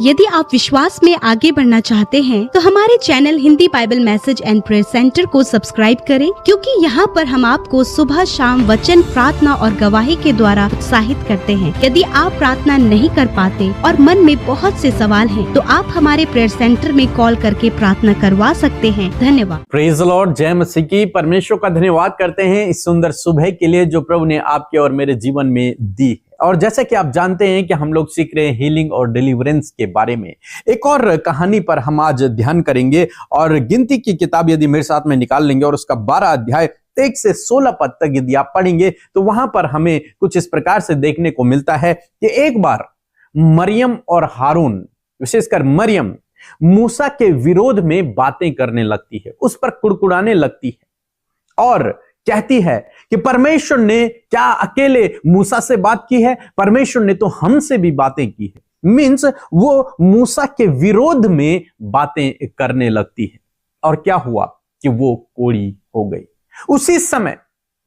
यदि आप विश्वास में आगे बढ़ना चाहते हैं तो हमारे channel Hindi Bible message and prayer centre को सब्सक्राइब करें, क्योंकि यहाँ पर हम आपको सुबह शाम वचन, प्रार्थना और गवाही के द्वारा उत्साहित करते हैं। यदि आप प्रार्थना नहीं कर पाते और मन में बहुत से सवाल हैं, तो आप हमारे प्रेयर सेंटर में कॉल करके प्रार्थना करवा सकते हैं। धन्यवाद। Praise the Lord. जय मसीह की। परमेश्वर का धन्यवाद करते हैं इस सुंदर सुबह के लिए जो प्रभु ने आपके और मेरे जीवन में दी। और जैसे कि आप जानते हैं कि हम लोग सीख रहे हैं हीलिंग और डिलीवरेंस के बारे में। एक और कहानी पर हम आज ध्यान करेंगे और गिनती की किताब यदि मेरे साथ में निकाल लेंगे और उसका 12 अध्याय 1 से 16 पद तक यदि आप पढ़ेंगे तो वहां पर हमें कुछ इस प्रकार से देखने को मिलता है कि एक बार मरियम और हारून, विशेषकर मरियम, मूसा के विरोध में बातें करने लगती है, उस पर कुड़कुड़ाने लगती है और कहती है कि परमेश्वर ने क्या अकेले मूसा से बात की है, परमेश्वर ने तो हमसे भी बातें की है। मीन्स वो मूसा के विरोध में बातें करने लगती है। और क्या हुआ कि वो कोढ़ी हो गई। उसी समय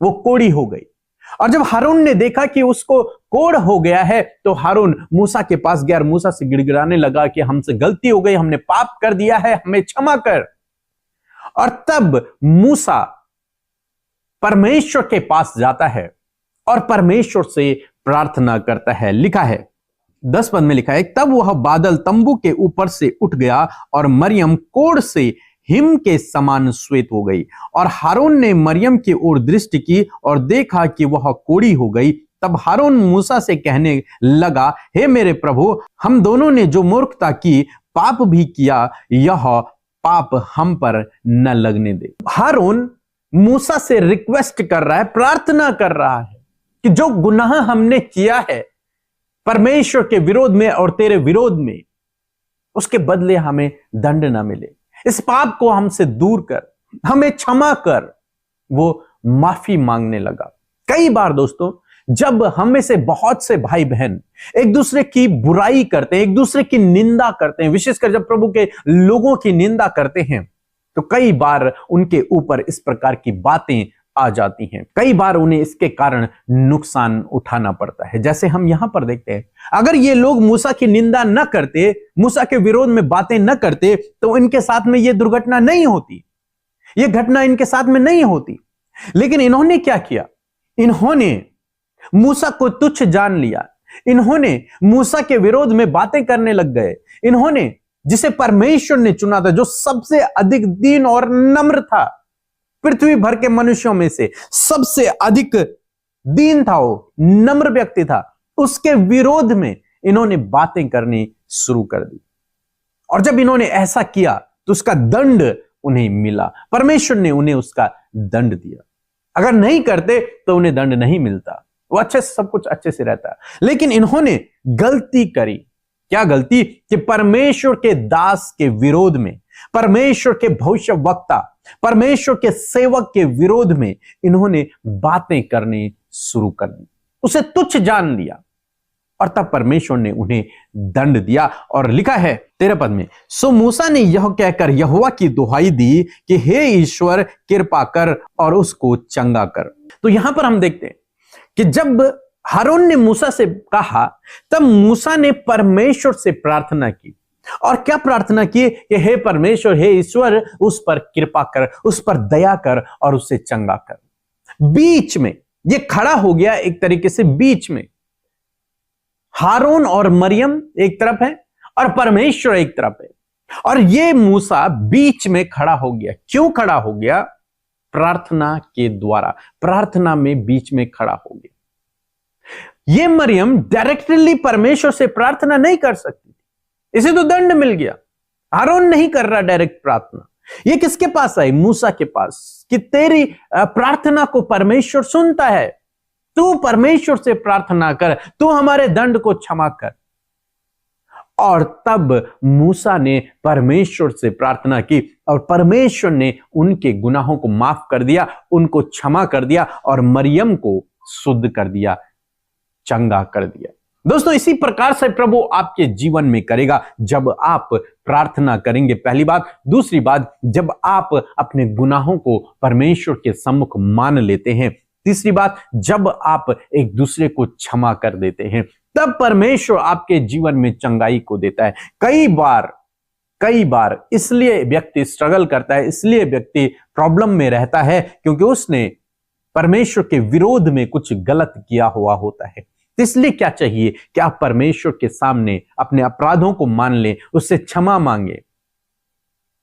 वो कोढ़ी हो गई। और जब हारून ने देखा कि उसको कोढ़ हो गया है तो हारून मूसा के पास गया और मूसा से गिड़गिड़ाने लगा कि हमसे गलती हो गई, हमने पाप कर दिया है, हमें क्षमा कर। और तब मूसा परमेश्वर के पास जाता है और परमेश्वर से प्रार्थना करता है। लिखा है 10 पद में लिखा है, तब वह बादल तंबू के ऊपर से उठ गया और मरियम कोढ़ से हिम के समान श्वेत हो गई। और हारून ने मरियम की ओर दृष्टि की और देखा कि वह कोढ़ी हो गई। तब हारून मूसा से कहने लगा, हे मेरे प्रभु, हम दोनों ने जो मूर्खता की, पाप भी किया, यह पाप हम पर न लगने दे। हारून मूसा से रिक्वेस्ट कर रहा है, प्रार्थना कर रहा है कि जो गुनाह हमने किया है परमेश्वर के विरोध में और तेरे विरोध में, उसके बदले हमें दंड ना मिले। इस पाप को हमसे दूर कर, हमें क्षमा कर। वो माफी मांगने लगा। कई बार दोस्तों, जब हम में से बहुत से भाई बहन एक दूसरे की बुराई करते हैं, एक दूसरे की निंदा करते हैं, विशेषकर जब प्रभु के लोगों की निंदा करते हैं, तो कई बार उनके ऊपर इस प्रकार की बातें आ जाती हैं। कई बार उन्हें इसके कारण नुकसान उठाना पड़ता है। जैसे हम यहां पर देखते हैं, अगर ये लोग मूसा की निंदा न करते, मूसा के विरोध में बातें न करते, तो इनके साथ में ये दुर्घटना नहीं होती, ये घटना इनके साथ में नहीं होती। लेकिन इन्होंने क्या किया? इन्होंने मूसा को तुच्छ जान लिया। इन्होंने मूसा के विरोध में बातें करने लग गए। इन्होंने जिसे परमेश्वर ने चुना था, जो सबसे अधिक दीन और नम्र था, पृथ्वी भर के मनुष्यों में से सबसे अधिक दीन था, वो नम्र व्यक्ति था, उसके विरोध में इन्होंने बातें करनी शुरू कर दी। और जब इन्होंने ऐसा किया तो उसका दंड उन्हें मिला। परमेश्वर ने उन्हें उसका दंड दिया। अगर नहीं करते तो उन्हें दंड नहीं मिलता, वो अच्छे से सब कुछ अच्छे से रहता। लेकिन इन्होंने गलती करी। क्या गलती? कि परमेश्वर के दास के विरोध में, परमेश्वर के भविष्यवक्ता, परमेश्वर के सेवक के विरोध में इन्होंने बातें करनी शुरू कर दी, उसे तुच्छ जान लिया। और तब परमेश्वर ने उन्हें दंड दिया। और लिखा है 13 पद में, सो मूसा ने यह कहकर यहोवा की दुहाई दी कि हे ईश्वर, कृपा कर और उसको चंगा कर। तो यहां पर हम देखते हैं कि जब हारून ने मूसा से कहा, तब मूसा ने परमेश्वर से प्रार्थना की। और क्या प्रार्थना की? कि हे परमेश्वर, हे ईश्वर, उस पर कृपा कर, उस पर दया कर और उसे चंगा कर। बीच में ये खड़ा हो गया, एक तरीके से बीच में हारून और मरियम एक तरफ है और परमेश्वर एक तरफ है, और ये मूसा बीच में खड़ा हो गया। क्यों खड़ा हो गया? प्रार्थना के द्वारा, प्रार्थना में बीच में खड़ा हो गया। ये मरियम डायरेक्टली परमेश्वर से प्रार्थना नहीं कर सकती, इसे तो दंड मिल गया। हारून नहीं कर रहा डायरेक्ट प्रार्थना। ये किसके पास आई? मूसा के पास, कि तेरी प्रार्थना को परमेश्वर सुनता है, तू परमेश्वर से प्रार्थना कर, तू हमारे दंड को क्षमा कर। और तब मूसा ने परमेश्वर से प्रार्थना की और परमेश्वर ने उनके गुनाहों को माफ कर दिया, उनको क्षमा कर दिया और मरियम को शुद्ध कर दिया, चंगा कर दिया। दोस्तों, इसी प्रकार से प्रभु आपके जीवन में करेगा जब आप प्रार्थना करेंगे, पहली बात। दूसरी बात, जब आप अपने गुनाहों को परमेश्वर के सम्मुख मान लेते हैं। तीसरी बात, जब आप एक दूसरे को क्षमा कर देते हैं। तब परमेश्वर आपके जीवन में चंगाई को देता है। कई बार इसलिए व्यक्ति स्ट्रगल करता है, इसलिए व्यक्ति प्रॉब्लम में रहता है, क्योंकि उसने परमेश्वर के विरोध में कुछ गलत किया हुआ होता है। तो इसलिए क्या चाहिए कि आप परमेश्वर के सामने अपने अपराधों को मान लें, उससे क्षमा मांगे,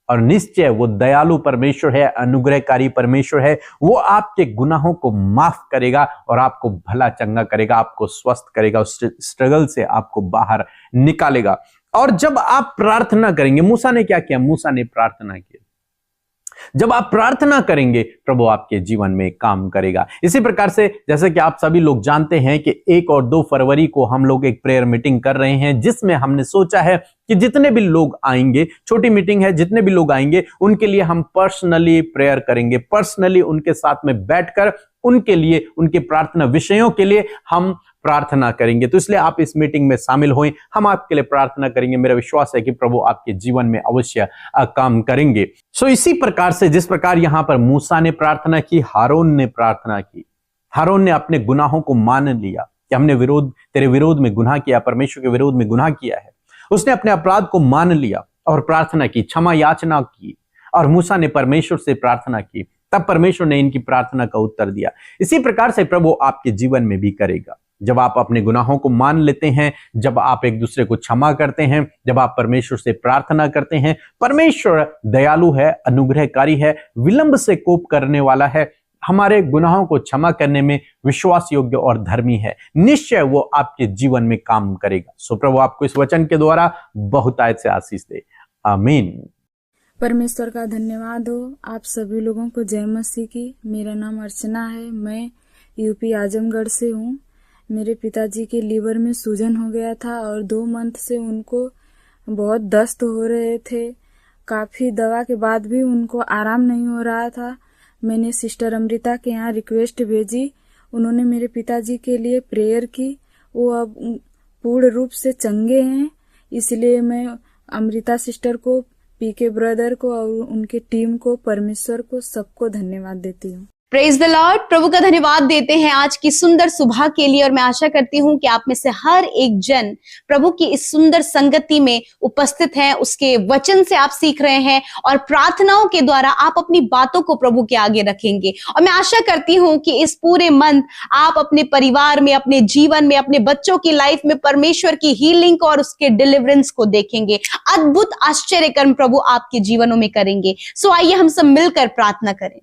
और निश्चय वो दयालु परमेश्वर है, अनुग्रहकारी परमेश्वर है। वो आपके गुनाहों को माफ करेगा और आपको भला चंगा करेगा, आपको स्वस्थ करेगा, उस स्ट्रगल से आपको बाहर निकालेगा। और जब आप प्रार्थना करेंगे, मूसा ने क्या किया? मूसा ने प्रार्थना की। जब आप प्रार्थना करेंगे, प्रभु आपके जीवन में काम करेगा। इसी प्रकार से जैसे कि आप सभी लोग जानते हैं कि 1 और 2 फरवरी को हम लोग एक प्रेयर मीटिंग कर रहे हैं, जिसमें हमने सोचा है कि जितने भी लोग आएंगे, छोटी मीटिंग है, जितने भी लोग आएंगे उनके लिए हम पर्सनली प्रेयर करेंगे, पर्सनली उनके साथ में बैठकर उनके लिए, उनके प्रार्थना विषयों के लिए हम प्रार्थना करेंगे। तो इसलिए आप इस मीटिंग में शामिल हों, हम आपके लिए प्रार्थना करेंगे। मेरा विश्वास है कि प्रभु आपके जीवन में अवश्य काम करेंगे। सो इसी प्रकार से जिस प्रकार यहां पर मूसा ने प्रार्थना की, हारून ने प्रार्थना की। हारून ने अपने गुनाहों को मान लिया कि हमने तेरे विरोध में गुनाह किया, परमेश्वर के विरोध में गुनाह किया है। उसने अपने अपराध को मान लिया और प्रार्थना की, क्षमा याचना की, और मूसा ने परमेश्वर से प्रार्थना की। तब परमेश्वर ने इनकी प्रार्थना का उत्तर दिया। इसी प्रकार से प्रभु आपके जीवन में भी करेगा। जब आप अपने गुनाहों को मान लेते हैं, जब आप एक दूसरे को क्षमा करते हैं, जब आप परमेश्वर से प्रार्थना करते हैं, परमेश्वर दयालु है, अनुग्रहकारी है, विलंब से कोप करने वाला है, हमारे गुनाहों को क्षमा करने में विश्वास योग्य और धर्मी है। निश्चय वो आपके जीवन में काम करेगा। सो प्रभु आपको इस वचन के द्वारा बहुतायत से आशीष दे। आमीन। परमेश्वर का धन्यवाद हो। आप सभी लोगों को जय मसीह की। मेरा नाम अर्चना है, मैं यूपी आजमगढ़ से हूँ। मेरे पिताजी के लीवर में सूजन हो गया था और 2 मंथ से उनको बहुत दस्त हो रहे थे। काफ़ी दवा के बाद भी उनको आराम नहीं हो रहा था। मैंने सिस्टर अमृता के यहाँ रिक्वेस्ट भेजी, उन्होंने मेरे पिताजी के लिए प्रेयर की। वो अब पूर्ण रूप से चंगे हैं। इसलिए मैं अमृता सिस्टर को, पीके ब्रदर को और उनके टीम को, परमेश्वर को, सबको धन्यवाद देती हूँ। Praise the Lord. प्रभु का धन्यवाद देते हैं आज की सुंदर सुबह के लिए, और मैं आशा करती हूँ कि आप में से हर एक जन प्रभु की इस सुंदर संगति में उपस्थित हैं, उसके वचन से आप सीख रहे हैं और प्रार्थनाओं के द्वारा आप अपनी बातों को प्रभु के आगे रखेंगे। और मैं आशा करती हूँ कि इस पूरे मंथ आप अपने परिवार में, अपने जीवन में, अपने बच्चों की लाइफ में परमेश्वर की हीलिंग और उसके डिलीवरेंस को देखेंगे। अद्भुत आश्चर्य कर्म प्रभु आपके जीवनों में करेंगे। सो आइए हम सब मिलकर प्रार्थना करें।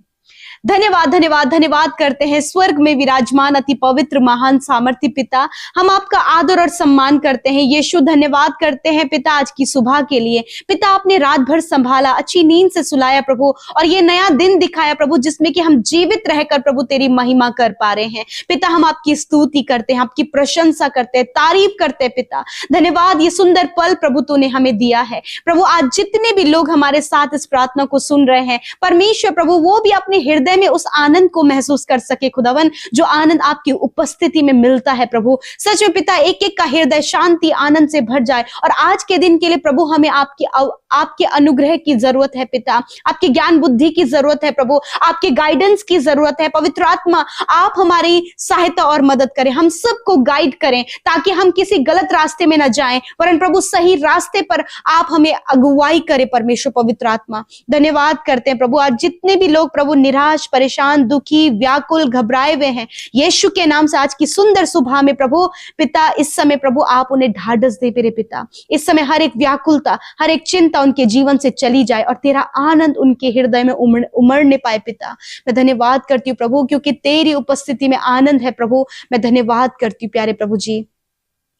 धन्यवाद धन्यवाद धन्यवाद करते हैं स्वर्ग में विराजमान अति पवित्र महान सामर्थी पिता, हम आपका आदर और सम्मान करते हैं। यीशु धन्यवाद करते हैं पिता आज की सुबह के लिए। पिता आपने रात भर संभाला, अच्छी नींद से सुलाया प्रभु, और ये नया दिन दिखाया प्रभु जिसमें कि हम जीवित रहकर प्रभु तेरी महिमा कर पा रहे हैं। पिता हम आपकी स्तुति करते हैं, आपकी प्रशंसा करते हैं, तारीफ करते हैं पिता। धन्यवाद ये सुंदर पल प्रभु तूने हमें दिया है प्रभु। आज जितने भी लोग हमारे साथ इस प्रार्थना को सुन रहे हैं परमेश्वर प्रभु, वो भी अपने हृदय में उस आनंद को महसूस कर सके खुदावन, जो आनंद आपकी उपस्थिति में मिलता है प्रभु। सच में पिता एक एक का हृदय शांति आनंद से भर जाए। और आज के दिन के लिए प्रभु हमें आपके अनुग्रह की जरूरत है पिता, आपकी ज्ञान बुद्धि की जरूरत है प्रभु, आपके गाइडेंस की जरूरत है। पवित्र आत्मा आप हमारी सहायता और मदद करें, हम सबको गाइड करें ताकि हम किसी गलत रास्ते में न जाएं, वरन प्रभु सही रास्ते पर आप हमें अगुवाई करें। परमेश्वर पवित्र आत्मा धन्यवाद करते हैं प्रभु। आज जितने भी लोग प्रभु निराश, परेशान, दुखी, व्याकुल, घबराए हुए हैं, यीशु के नाम से आज की सुंदर सुबह में प्रभु पिता इस समय प्रभु आप उन्हें ढाढ़स दे मेरे पिता। इस समय हर एक व्याकुलता, हर एक चिंता उनके जीवन से चली जाए और तेरा आनंद उनके हृदय में उमड़ने पाए पिता। मैं धन्यवाद करती हूँ प्रभु, क्योंकि तेरी उपस्थिति में आनंद है प्रभु। मैं धन्यवाद करती हूँ प्यारे प्रभु जी,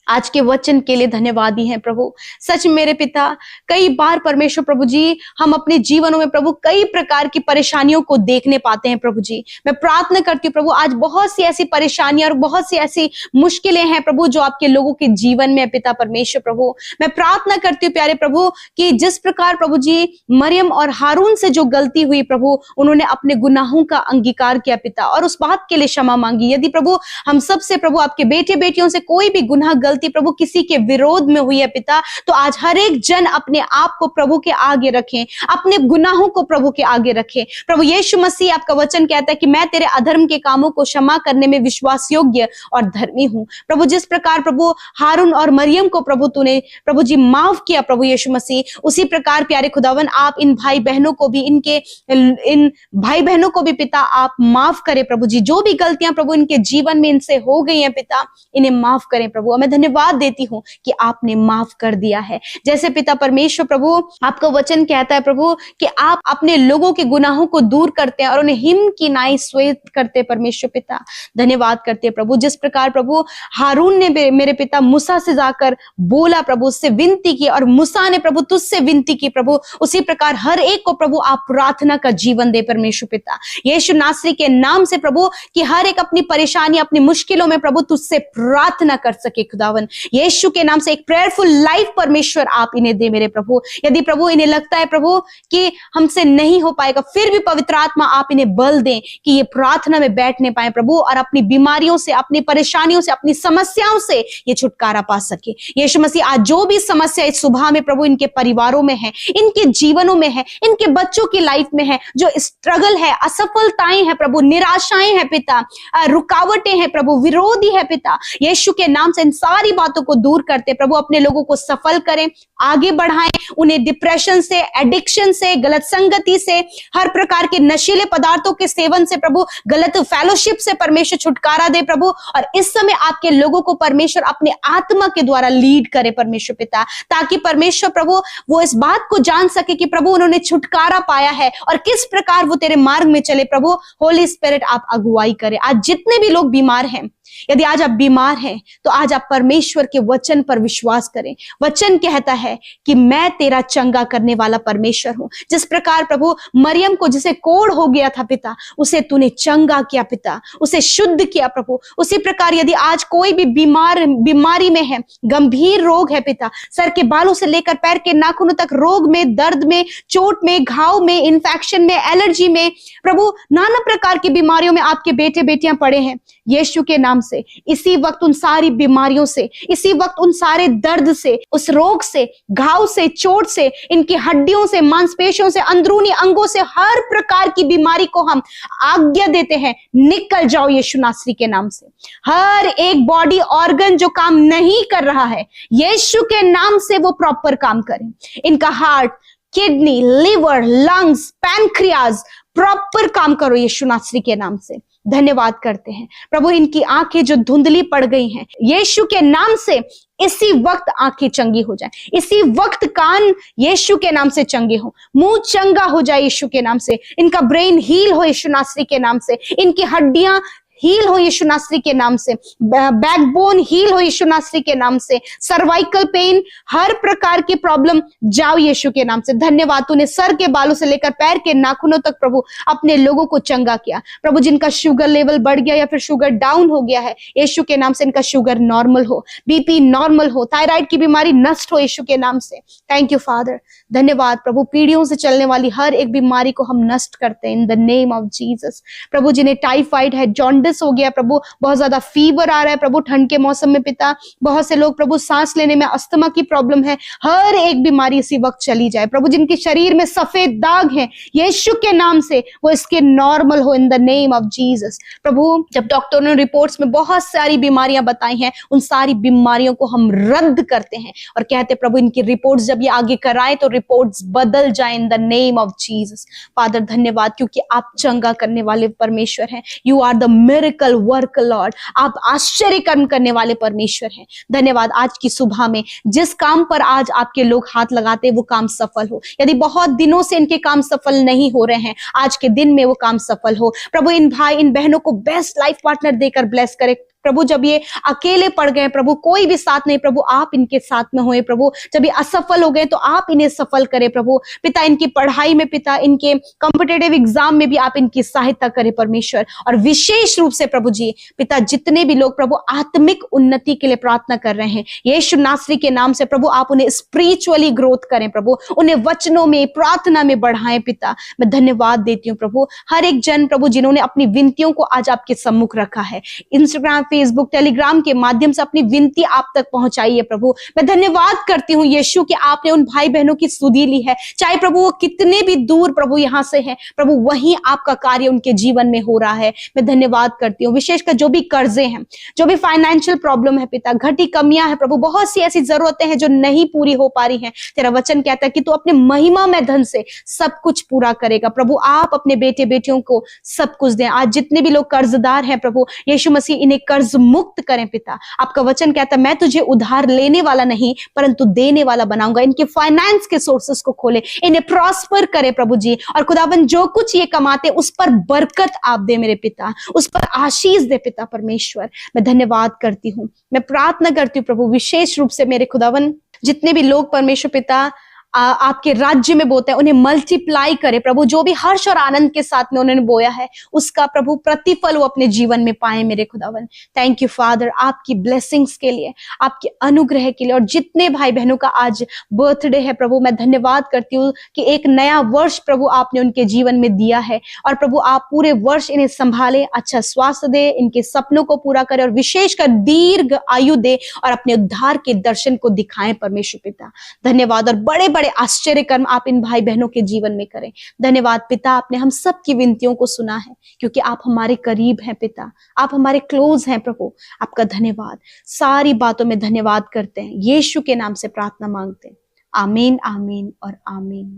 आज के वचन के लिए धन्यवादी हैं प्रभु। सच मेरे पिता, कई बार परमेश्वर प्रभु जी हम अपने जीवनों में प्रभु कई प्रकार की परेशानियों को देखने पाते हैं प्रभु जी। मैं प्रार्थना करती हूँ प्रभु, आज बहुत सी ऐसी परेशानियां और बहुत सी ऐसी मुश्किलें हैं प्रभु जो आपके लोगों के जीवन में है पिता परमेश्वर प्रभु। मैं प्रार्थना करती हूँ प्यारे प्रभु कि जिस प्रकार प्रभु जी मरियम और हारून से जो गलती हुई प्रभु, उन्होंने अपने गुनाहों का अंगीकार किया पिता और उस बात के लिए क्षमा मांगी। यदि प्रभु हम सबसे प्रभु आपके बेटे बेटियों से कोई भी गुनाह गलती प्रभु किसी के विरोध में हुई है पिता, तो आज हर एक जन अपने आप को प्रभु के आगे रखें, अपने गुनाहों को प्रभु के आगे रखें। प्रभु यीशु मसीह, आपका वचन कहता है कि मैं तेरे अधर्म के कामों को क्षमा करने में विश्वास योग्य और धर्मी हूं। प्रभु जिस प्रकार प्रभु हारून और मरियम को प्रभु तूने प्रभु जी माफ किया प्रभु यीशु मसीह, उसी प्रकार प्यारे खुदावन आप इन भाई बहनों को भी, इन भाई बहनों को भी पिता आप माफ करें प्रभु जी। जो भी गलतियां प्रभु इनके जीवन में इनसे हो गई हैं पिता, इन्हें माफ करें प्रभु। मैं धन्यवाद देती हूँ कि आपने माफ कर दिया है। जैसे पिता परमेश्वर प्रभु आपका वचन कहता है प्रभु कि आप अपने लोगों के गुनाहों को दूर करते हैं और उन्हें हिम की नाई श्वेत करते परमेश्वर पिता। धन्यवाद करते हैं प्रभु। जिस प्रकार प्रभु हारून ने मेरे पिता मूसा से जाकर बोला प्रभु, उससे विनती की और मूसा ने प्रभु तुझसे विनती की प्रभु, उसी प्रकार हर एक को प्रभु आप प्रार्थना का जीवन दे परमेश्वर पिता। यीशु नासरी के नाम से प्रभु कि हर एक अपनी परेशानी अपनी मुश्किलों में प्रभु तुझसे प्रार्थना कर सके खुदावन। यीशु के नाम से एक प्रेयरफुल लाइफ परमेश्वर आप इन्हें दे मेरे प्रभु। यदि प्रभु इन्हें लगता है प्रभु कि हमसे नहीं हो पाएगा, फिर भी पवित्र आत्मा आप इन्हें बल दें कि ये प्रार्थना में बैठने पाए प्रभु और अपनी बीमारियों से, अपनी परेशानियों से, अपनी समस्याओं से ये छुटकारा पा सके। यीशु मसीह आज जो भी समस्या इस सुबह में प्रभु इनके परिवारों में है, इनके जीवनों में है, इनके बच्चों की लाइफ में है, जो स्ट्रगल है, असफलताएं हैं प्रभु, निराशाएं हैं पिता, रुकावटें हैं प्रभु, विरोधी है पिता, यीशु के नाम से इन सारी बातों को दूर करते प्रभु अपने लोगों को सफल करें, आगे बढ़ाएं, उन्हें डिप्रेशन से, एडिक्शन से, गलत संगति से, हर प्रकार के नशीले पदार्थों के सेवन से प्रभु, गलत फेलोशिप से परमेश्वर छुटकारा दे प्रभु। और इस समय आपके लोगों को परमेश्वर अपने आत्मा के द्वारा लीड करे परमेश्वर पिता, ताकि परमेश्वर प्रभु वो इस बात को जान सके कि प्रभु उन्होंने छुटकारा पाया है और किस प्रकार वो तेरे मार्ग में चले प्रभु। होली स्पिरिट आप अगुवाई करें। आज जितने भी लोग बीमार हैं, यदि आज आप बीमार हैं तो आज आप परमेश्वर के वचन पर विश्वास करें। वचन कहता है कि मैं तेरा चंगा करने वाला परमेश्वर हूं। जिस प्रकार प्रभु मरियम को जिसे कोढ़ हो गया था पिता, उसे तूने चंगा किया पिता, उसे शुद्ध किया प्रभु। उसी प्रकार यदि आज कोई भी बीमारी में है, गंभीर रोग है पिता, सर के बालों से लेकर पैर के नाखूनों तक रोग में, दर्द में, चोट में, घाव में, इन्फेक्शन में, एलर्जी में प्रभु, नाना प्रकार की बीमारियों में आपके बेटे बेटियां पड़े हैं, यीशु के नाम से इसी वक्त उन सारी बीमारियों से, इसी वक्त उन सारे दर्द से, उस रोग से, घाव से, चोट से, इनकी हड्डियों से, मांसपेशियों से, अंदरूनी अंगों से, हर प्रकार की बीमारी को हम आज्ञा देते हैं, निकल जाओ यीशु नासरी के नाम से। हर एक बॉडी ऑर्गन जो काम नहीं कर रहा है, यीशु के नाम से वो प्रॉपर काम करें। इनका heart, kidney, liver, lungs, pancreas proper काम करो यीशु नासरी के नाम से। धन्यवाद करते हैं प्रभु। इनकी आंखें जो धुंधली पड़ गई हैं, यीशु के नाम से इसी वक्त आंखें चंगी हो जाए, इसी वक्त कान यीशु के नाम से चंगे हो, मुंह चंगा हो जाए यीशु के नाम से, इनका ब्रेन हील हो यीशु नासरी के नाम से, इनकी हड्डियां हील हो यीशु नासरी के नाम से, बैकबोन हील हो यीशु नासरी के नाम से, सर्वाइकल पेन, हर प्रकार की प्रॉब्लम जाओ यीशु के नाम से। धन्यवाद, तूने सर के बालों से लेकर पैर के नाखूनों तक प्रभु अपने लोगों को चंगा किया प्रभु। जिनका शुगर लेवल बढ़ गया या फिर शुगर डाउन हो गया है, यीशु के नाम से इनका शुगर नॉर्मल हो, बीपी नॉर्मल हो, थायराइड की बीमारी नष्ट हो यीशु के नाम से। Thank you father. धन्यवाद प्रभु। पीढ़ियों से चलने वाली हर एक बीमारी को हम नष्ट करते हैं in the name of Jesus. प्रभु जिन्हें टाइफाइड है, जॉन्डिस हो गया प्रभु, बहुत ज्यादा फीवर आ रहा है प्रभु ठंड के मौसम में पिता, बहुत से लोग प्रभु सांस लेने में अस्थमा की प्रॉब्लम है, हर एक बीमारी इसी वक्त चली जाए प्रभु। जिनके शरीर में सफेद दाग हैं, यीशु के नाम से वो इसके नॉर्मल हो in the name of Jesus. प्रभु जब डॉक्टरों ने रिपोर्ट्स में बहुत सारी बीमारियां बताई हैं, उन सारी बीमारियों को हम रद्द करते हैं और कहते प्रभु इनकी रिपोर्ट्स जब ये आगे कराएं तो रिपोर्ट्स बदल जाए in the name of Jesus. Father धन्यवाद, क्योंकि आप चंगा करने वाले परमेश्वर हैं। You are the miracle worker lord, आप आश्चर्य कर्म करने वाले परमेश्वर हैं। धन्यवाद, आज की सुबह में जिस काम पर आज आपके लोग हाथ लगाते वो काम सफल हो। यदि बहुत दिनों से इनके काम सफल नहीं हो रहे हैं, आज के दिन में वो काम सफल हो प्रभु। इन भाई इन बहनों को बेस्ट लाइफ पार्टनर देकर ब्लेस करे प्रभु। जब ये अकेले पड़ गए प्रभु, कोई भी साथ नहीं प्रभु, आप इनके साथ में होए प्रभु। जब ये असफल हो गए तो आप इन्हें सफल करें प्रभु। पिता इनकी पढ़ाई में पिता, इनके कॉम्पिटिटिव एग्जाम में भी आप इनकी सहायता करें परमेश्वर। और विशेष रूप से प्रभु जी पिता, जितने भी लोग प्रभु आत्मिक उन्नति के लिए प्रार्थना कर रहे हैं, यीशु नासरी के नाम से प्रभु आप उन्हें स्पिरिचुअली ग्रोथ करें प्रभु, उन्हें वचनों में, प्रार्थना में बढ़ाएं पिता। मैं धन्यवाद देती हूँ प्रभु। हर एक जन प्रभु जिन्होंने अपनी विनतियों को आज आपके सम्मुख रखा है, इंस्टाग्राम, फेसबुक, टेलीग्राम के माध्यम से अपनी विनती आप तक पहुंचाई है प्रभु। मैं धन्यवाद करती हूँ यीशु कि आपने उन भाई बहनों की सुधि ली है, चाहे प्रभु वो कितने भी दूर प्रभु यहाँ से हैं, प्रभु वहीं आपका कार्य उनके जीवन में हो रहा है। मैं धन्यवाद करती हूँ, विशेषकर जो भी कर्जे हैं, जो भी फाइनेंशियल प्रॉब्लम है पिता, घटी कमियां है प्रभु, बहुत सी ऐसी जरूरतें हैं जो नहीं पूरी हो पा रही हैं। तेरा वचन कहता है कि तू अपने महिमा में धन से सब कुछ पूरा करेगा। प्रभु आप अपने बेटे बेटियों को सब कुछ दें। आज जितने भी लोग कर्जदार हैं प्रभु यीशु मसीह इन्हें कर्ज मुक्त करें पिता। आपका वचन कहता है मैं तुझे उधार लेने वाला नहीं परंतु देने वाला बनाऊंगा। इनके फाइनेंस के सोर्सेस को खोले, इन्हें प्रॉस्पर करे प्रभु जी, और खुदावन जो कुछ ये कमाते उस पर बरकत आप दे मेरे पिता, उस पर आशीष दे पिता परमेश्वर। मैं धन्यवाद करती हूँ, मैं प्रार्थना करती हूँ प्रभु विशेष रूप से मेरे खुदावन जितने भी लोग परमेश्वर पिता आपके राज्य में बोते हैं उन्हें मल्टीप्लाई करे प्रभु। जो भी हर्ष और आनंद के साथ में उन्होंने बोया है उसका प्रभु प्रतिफल वो अपने जीवन में पाए मेरे खुदावन। थैंक यू फादर, आपकी ब्लेसिंग्स के लिए, आपके अनुग्रह के लिए। और जितने भाई बहनों का आज बर्थडे है प्रभु मैं धन्यवाद करती हूँ कि एक नया वर्ष प्रभु आपने उनके जीवन में दिया है, और प्रभु आप पूरे वर्ष इन्हें संभाले, अच्छा स्वास्थ्य दे, इनके सपनों को पूरा करे और विशेषकर दीर्घ आयु दे और अपने उद्धार के दर्शन को दिखाएं परमेश्वर पिता। धन्यवाद, और बड़े बड़े आश्चर्य कर्म आप इन भाई बहनों के जीवन में करें। धन्यवाद पिता, आपने हम सब की विनतियों को सुना है क्योंकि आप हमारे करीब हैं पिता, आप हमारे क्लोज हैं प्रभु। आपका धन्यवाद, सारी बातों में धन्यवाद करते हैं, यीशु के नाम से प्रार्थना मांगते हैं। आमीन, आमीन और आमीन।